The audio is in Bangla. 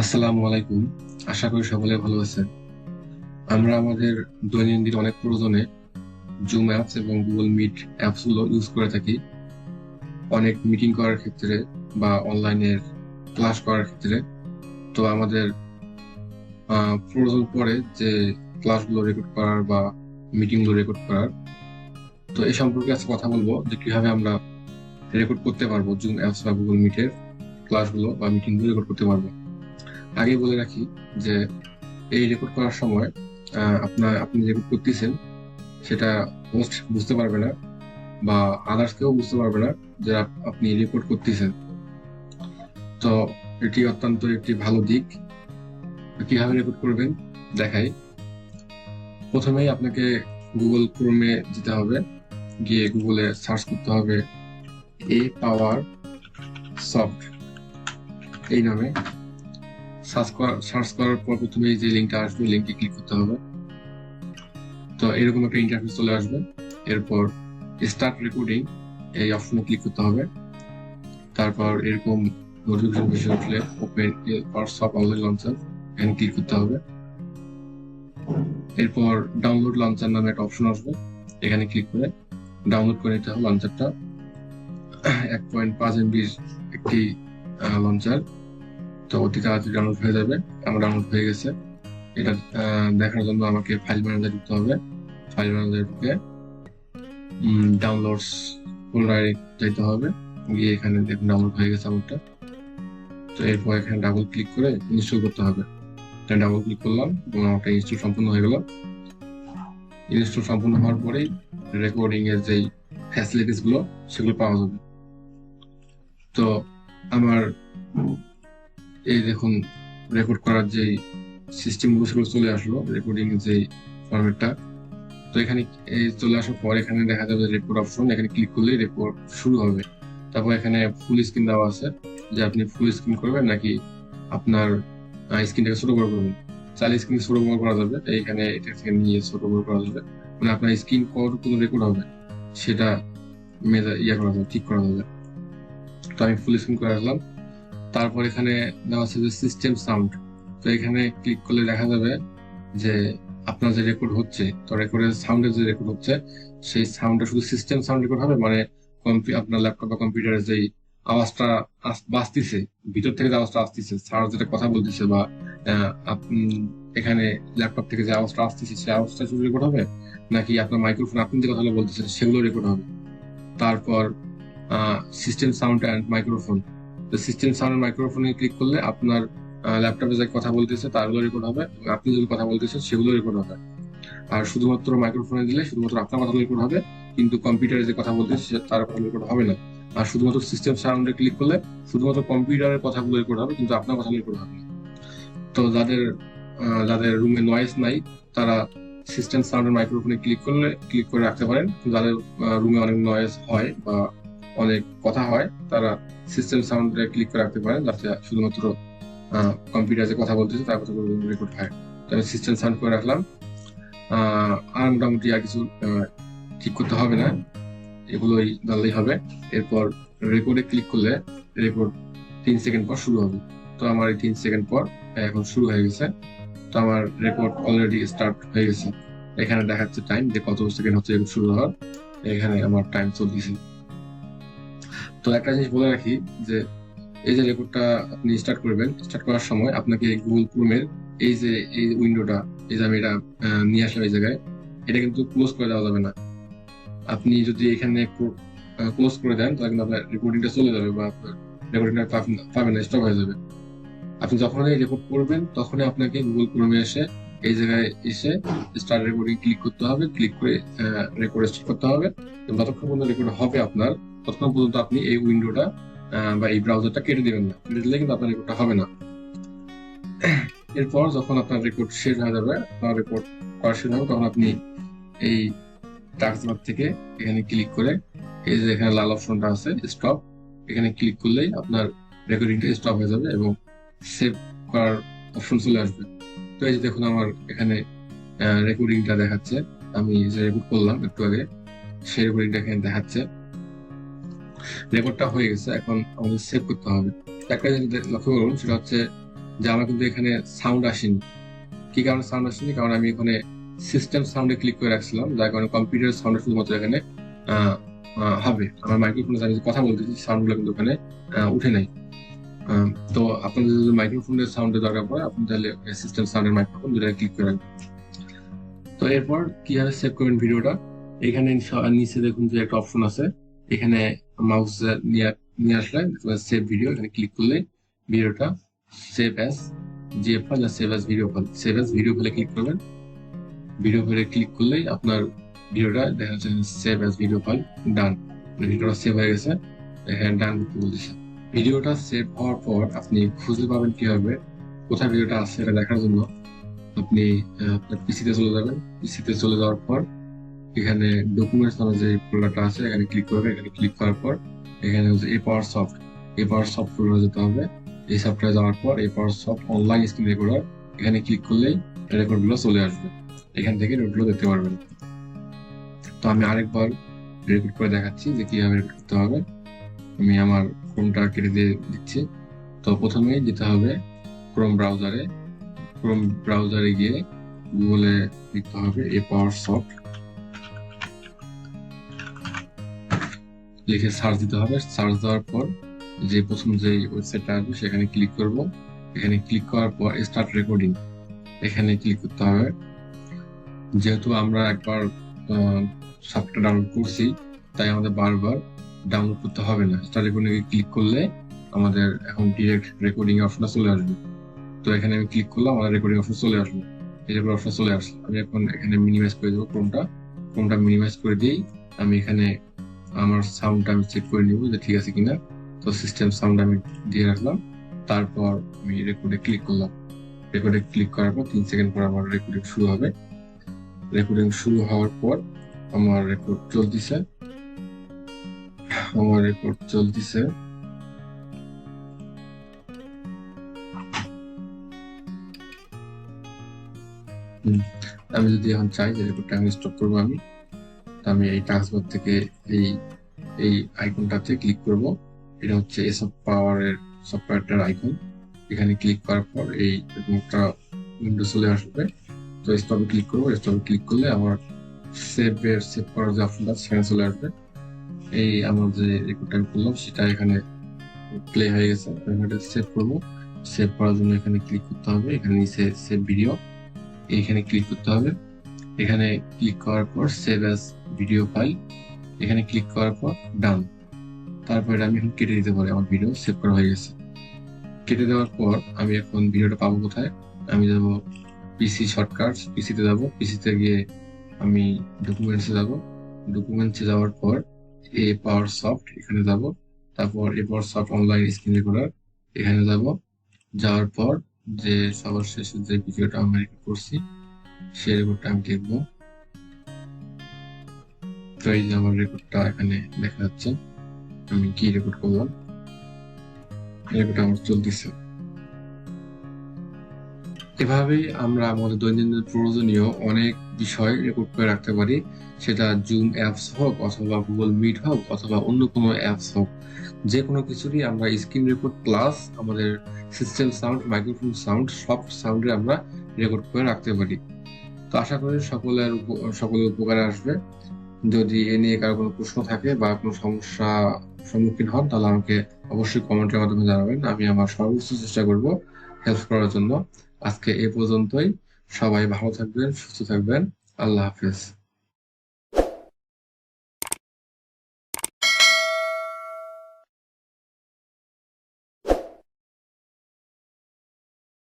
আসসালামু আলাইকুম। আশা করি সকলে ভালো আছেন। আমরা আমাদের দৈনন্দিন অনেক প্রয়োজনে জুম অ্যাপস এবং গুগল মিট অ্যাপস গুলো ইউজ করে থাকি। অনেক মিটিং করার ক্ষেত্রে বা অনলাইনের ক্লাস করার ক্ষেত্রে। তো আমাদের প্রয়োজন পড়ে যে ক্লাসগুলো রেকর্ড করার বা মিটিং গুলো রেকর্ড করার। তো এই সম্পর্কে আজকে কথা বলবো যে কিভাবে আমরা রেকর্ড করতে পারবো জুম অ্যাপস বা গুগল মিটের ক্লাসগুলো বা মিটিং গুলো রেকর্ড করতে পারবো। আগে বলে রাখি যে এই রেকর্ড করার সময় আপনি রেকর্ড করতেছেন সেটা হোস্ট বুঝতে পারবে না বা আদার্স কেউ বুঝতে পারবে না যে আপনি রেকর্ড করতেছেন। তো এটি অত্যন্ত একটি ভালো দিক। কিভাবে রেকর্ড করবেন দেখাই। প্রথমেই আপনাকে গুগল ক্রোমে যেতে হবে, গিয়ে গুগলে সার্চ করতে হবে এ পাওয়ার সফট এই নামে। সার্চ করার পর প্রথমে যে লিঙ্কটা আসবে লিঙ্কে ক্লিক করতে হবে। তো এরকম একটা ইন্টারফেস চলে আসবে। এরপর স্টার্ট রেকর্ডিং এই অপশনে ক্লিক করতে হবে। তারপর এরকম নোটিফিকেশন বেশি উঠলে ওপেন আপারসফট অনলাইন লঞ্চার এখানে ক্লিক করতে হবে। এরপর ডাউনলোড লঞ্চার নামে একটা অপশন আসবে, এখানে ক্লিক করে ডাউনলোড করে নিতে হবে লঞ্চারটা। 1.5 MB একটি লঞ্চার। তো অতি তাড়াতাড়ি ডাউনলোড হয়ে যাবে। আমার ডাউনলোড হয়ে গেছে। এটা দেখার জন্য আমাকে ফাইল ম্যানেজার ঢুকতে হবে। ফাইল ম্যানেজার ঢুকে ডাউনলোডস ফোল্ডারে যেতে হবে, গিয়ে এখানে দেখুন ডাউনলোড হয়ে গেছে আমারটা। তো এরপর এখানে ডাবল ক্লিক করে ইনস্টল করতে হবে। ডাবল ক্লিক করলাম এবং আমারটা ইনস্টল সম্পূর্ণ হয়ে গেল। ইনস্টল সম্পূর্ণ হওয়ার পরেই রেকর্ডিং এর যে ফ্যাসিলিটিস গুলো সেগুলো পাওয়া যাবে। তো আমার এই দেখুন রেকর্ড করার যে সিস্টেম গুলো সেগুলো চলে আসলো, রেকর্ডিং এর যে ফরম্যাটটা। তো এখানে চলে আসার পর এখানে দেখা যাবে রেকর্ড অপশন, এখানে ক্লিক করলেই রেকর্ড শুরু হবে। তারপর এখানে ফুল স্ক্রিন দেওয়া আছে যে আপনি ফুল স্ক্রিন করবেন নাকি আপনার স্ক্রিনটাকে ছোট বড় করবেন। চাইলে স্ক্রিন ছোট বড় করা যাবে, এইখানে এটা থেকে নিয়ে ছোট বড় করা যাবে, মানে আপনার স্ক্রিন কতটুকু রেকর্ড হবে সেটা করা যাবে, ঠিক করা যাবে। তো আমি ফুল স্ক্রিন করে রাখলাম। তারপর এখানে দেওয়া আছে যে সিস্টেম সাউন্ড। তো এখানে ক্লিক করলে দেখা যাবে যে আপনার যে রেকর্ড হচ্ছে, তো রেকর্ডের সাউন্ডের যে রেকর্ড হচ্ছে সেই সাউন্ডটা শুধু সিস্টেম সাউন্ড রেকর্ড হবে, মানে আপনার ল্যাপটপ বা কম্পিউটারের যে আওয়াজটা বাজতেছে, ভিতর থেকে যে আওয়াজটা আসতেছে, স্যার যেটা কথা বলতেছে বা এখানে ল্যাপটপ থেকে যে আওয়াজটা আসতেছে সেই আওয়াজটা শুধু রেকর্ড হবে, নাকি আপনার মাইক্রোফোন আপনি যে কথা বলতেছেন সেগুলো রেকর্ড হবে। তারপর সিস্টেম সাউন্ড অ্যান্ড মাইক্রোফোন। তো সিস্টেম সাউন্ড মাইক্রোফোনে ক্লিক করলে আপনার ল্যাপটপে যে কথা বলতেছে তারগুলো রেকর্ড হবে এবং আপনি যদি কথা বলতেছেন সেগুলো রেকর্ড হবে। আর শুধুমাত্র মাইক্রোফোনে দিলে শুধুমাত্র আপনার কথা রেকর্ড হবে, কিন্তু কম্পিউটারে যে কথা বলতেছে তার কথা রেকর্ড হবে না। আর শুধুমাত্র সিস্টেম সাউন্ডে ক্লিক করলে শুধুমাত্র কম্পিউটারের কথাগুলো রেকর্ড হবে, কিন্তু আপনার কথা রেকর্ড হবে না। তো যাদের রুমে নয়েজ নাই তারা সিস্টেম সাউন্ডের মাইক্রোফোনে ক্লিক করে রাখতে পারেন। যাদের রুমে অনেক নয়েজ হয় বা অনেক কথা হয় তারা সিস্টেম সাউন্ডে ক্লিক করে রাখতে পারেন, যাতে শুধুমাত্র কম্পিউটার যে কথা বলতেছে তার কথা রেকর্ড হয়। তো আমি সিস্টেম সাউন্ড করে রাখলাম। আর মোটামুটি আর কিছু ঠিক করতে হবে না, এগুলোই জানলেই হবে। এরপর রেকর্ডে ক্লিক করলে রেকর্ড 3 সেকেন্ড পর শুরু হবে। তো আমার এই 3 সেকেন্ড পর এখন শুরু হয়ে গেছে। তো আমার রেকর্ড অলরেডি স্টার্ট হয়ে গেছে। এখানে দেখাচ্ছে টাইম যে কত সেকেন্ড হচ্ছে রেকর্ড শুরু হওয়ার। এখানে আমার টাইম চলতেছে। তো একটা জিনিস বলে রাখি যে এই যে রেকর্ডটা আপনি স্টার্ট করবেন, স্টার্ট করার সময় আপনাকে গুগল ক্রোমের এই উইন্ডোটা, এই যে আমি এটা নিয়ে আসলাম এই জায়গায়, এটা কিন্তু ক্লোজ করে দেওয়া যাবে না। আপনি যদি এখানে ক্লোজ করে দেন তাহলে কিন্তু আপনার রেকর্ডিংটা চলে যাবে বা আপনার রেকর্ডিংটা পাবেন না, স্টপ হয়ে যাবে। আপনি যখনই রেকর্ড করবেন তখনই আপনাকে গুগল ক্রোমে এসে এই জায়গায় এসে স্টার্ট রেকর্ডিং ক্লিক করতে হবে, ক্লিক করে রেকর্ড স্টার্ট করতে হবে। যতক্ষণ পর্যন্ত রেকর্ড হবে আপনার, ততক্ষণ পর্যন্ত আপনি এই উইন্ডোটা বা এই ব্রাউজারটা কেটে দিবেন না। কেটে দিলে কিন্তু আপনার রেকর্ডটা হবে না। এরপর যখন আপনার রেকর্ড শেষ হয়ে যাবে, আপনার রেকর্ড করা শেষ হবে, তখন আপনি এই টাস্ক বার থেকে এখানে ক্লিক করে এই যে এখানে লাল অপশনটা আছে স্টপ, এখানে ক্লিক করলেই আপনার রেকর্ডিংটা স্টপ হয়ে যাবে এবং সেভ করার অপশন চলে আসবে। তো এই যে দেখুন আমার এখানে রেকর্ডিংটা দেখাচ্ছে, আমি যে রেকর্ড করলাম একটু আগে সেই রেকর্ডিংটা এখানে দেখাচ্ছে। রেকর্ডটা হয়ে গেছে, এখন আমাদের সেভ করতে হবে। একটা জিনিস লক্ষ্য করুন, সেটা হচ্ছে যে আমার কিন্তু এখানে সাউন্ড আসেনি। কি কারণে সাউন্ড আসেনি? কারণ আমি এখানে সিস্টেম সাউন্ডে ক্লিক করে রাখছিলাম, যার কারণে কম্পিউটার সাউন্ড শুধুমাত্র এখানে হবে। আমার মাইক্রোফোনে আমি যে কথা বলতেছি সাউন্ড গুলো কিন্তু ওখানে উঠে নাই। তো আপনাদের যদি মাইক্রোফোনের সাউন্ডের দরকার পড়ে, আপনি তাহলে সিস্টেম সাউন্ডের মাইক্রোফোন দুটো ক্লিক করে রাখবেন। তো এরপর কিভাবে সেভ করবেন ভিডিওটা, এখানে নিচে দেখুন যে একটা অপশন আছে, এখানে মাউস নিয়ে আসলে সেভ ভিডিও, এখানে ক্লিক করলে ভিডিওটা সেভ অ্যাজ জিএফ ফাইল আর save as video file, save as video ফাইলে ক্লিক করবেন। ভিডিও ফাইলে ক্লিক করলেই আপনার ভিডিওটা দেখা যাচ্ছে save as video file done, ভিডিওটা সেভ হয়ে গেছে, এখানে ডান করতে বলতেছে। ভিডিওটা সেভ হওয়ার পর আপনি খুঁজে পাবেন কিভাবে, কোথায় ভিডিওটা আছে এটা দেখার জন্য আপনি আপনার পিসিতে চলে যাবেন। পিসিতে চলে যাওয়ার পর এখানে ডকুমেন্টস নামে যে ফোল্ডারটা আছে এখানে ক্লিক করবেন। এখানে ক্লিক করার পর এখানে হচ্ছে Apowersoft ফোল্ডারে যেতে হবে। এই সফটওয়্যারে যাওয়ার পর Apowersoft অনলাইন স্ক্রিন রেকর্ডার, এখানে ক্লিক করলেই রেকর্ড গুলো চলে আসবে, এখান থেকে রেকর্ডগুলো দেখতে পারবেন। তো আমি আরেকবার রেকর্ড করে দেখাচ্ছি যে কিভাবে রেকর্ড করতে হবে। আমি আমার ক্রোমটা কেটে দিয়ে দিচ্ছি। তো প্রথমে যেতে হবে ক্রোম ব্রাউজারে গিয়ে গুগলে লিখতে হবে Apowersoft, লিখে সার্চ দিতে হবে। সার্চ দেওয়ার পর যে প্রথম যে ওয়েবসাইটটা আসবে সেখানে ক্লিক করব। এখানে ক্লিক করার পর স্টার্ট রেকর্ডিং, এখানে ক্লিক করতে হবে। যেহেতু আমরা একবার সফটওয়্যার ডাউনলোড করছি, তাই আমাদের বারবার ডাউনলোড করতে হবে না। স্টার্ট রেকর্ডিং এ ক্লিক করলে আমাদের এখন ডিরেক্ট রেকর্ডিং অপশনটা চলে আসবে। তো এখানে আমি ক্লিক করলাম, আমার রেকর্ডিং অপশন চলে আসবে, এই রেকর্ডিং অপশন চলে আসছে। আমি এখন এখানে মিনিমাইজ করে দেবো ক্রোমটা মিনিমাইজ করে দিই। আমি এখানে আমার সাউন্ডটা আমি চেক করে নিব যে ঠিক আছে কিনা। তো সিস্টেম সাউন্ড আমি দিয়ে রাখলাম, তারপর আমি রেকর্ডে ক্লিক করলাম। রেকর্ডে ক্লিক করার পর 3 সেকেন্ড পর আমার রেকর্ডিং শুরু হবে। রেকর্ডিং শুরু হওয়ার পর আমার রেকর্ড চলতেছে। আমি যদি এখন চাই যে রেকর্ডটা আমি স্টপ করবো, আমি এই টাস্কবার থেকে এই এই আইকনটাতে ক্লিক করব। এটা হচ্ছে এসব পাওয়ারের সফটওয়্যারটার আইকন। এখানে ক্লিক করার পর এই একটা উইন্ডো চলে আসবে। তো স্টপে ক্লিক করবো। স্টপে ক্লিক করলে আমার সেভ করার যে অপশনটা সেখানে চলে আসবে। এই আমার যে রেকর্ডটা আমি করলাম সেটা এখানে প্লে হয়ে গেছে। আমি এটা সেভ করবো। সেভ করার জন্য এখানে ক্লিক করতে হবে, এখানে নিচে সেভ ভিডিও, এইখানে ক্লিক করতে হবে। এখানে ক্লিক করার পর সেভ অ্যাজ ভিডিও ফাইল, এখানে ক্লিক করার পর ডান। তারপর আমি এখন কেটে দিতে পারি, আমার ভিডিও সেভ করা হয়ে গেছে। কেটে দেওয়ার পর আমি এখন ভিডিওটা পাবো কোথায়? আমি যাব পিসি শর্টকাট, পিসিতে যাব। পিসিতে গিয়ে আমি ডকুমেন্টসে যাব। ডকুমেন্টসে যাওয়ার পর Apowersoft এখানে যাব। তারপর Apowersoft অনলাইন স্ক্রিন রেকর্ডার এখানে যাব। যাওয়ার পর যে সবার শেষে যে ভিডিওটা আমি রেকর্ড করছি সেই রেকর্ডটা আমি দেখবো। তো এই যে আমার রেকর্ডটা এখানে দেখা যাচ্ছে, আমি কি রেকর্ড করলাম, রেকর্ডটা আমার চলতেছে। এভাবেই আমরা আমাদের দৈনন্দিন প্রয়োজনীয় অনেক বিষয় রেকর্ড করে রাখতে পারি, সেটা জুম অ্যাপস হোক অথবা গুগল মিট হোক অথবা অন্য কোনো অ্যাপস হোক। যে কোনো কিছুরই আমরা স্ক্রিন রেকর্ড প্লাস আমাদের সিস্টেম সাউন্ড, মাইক্রোফোন সাউন্ড, সব সাউন্ডে আমরা রেকর্ড করে রাখতে পারি। তো আশা করি সকলের উপকারে আসবে। যদি এ নিয়ে কারো কোনো প্রশ্ন থাকে বা কোনো সমস্যা সম্মুখীন হন, তাহলে আমাকে অবশ্যই কমেন্টের মাধ্যমে জানাবেন। আমি আমার সর্বোচ্চ চেষ্টা করব হেল্প করার জন্য। আজকে এ পর্যন্তই। সবাই ভালো থাকবেন, সুস্থ থাকবেন। আল্লাহ হাফেজ।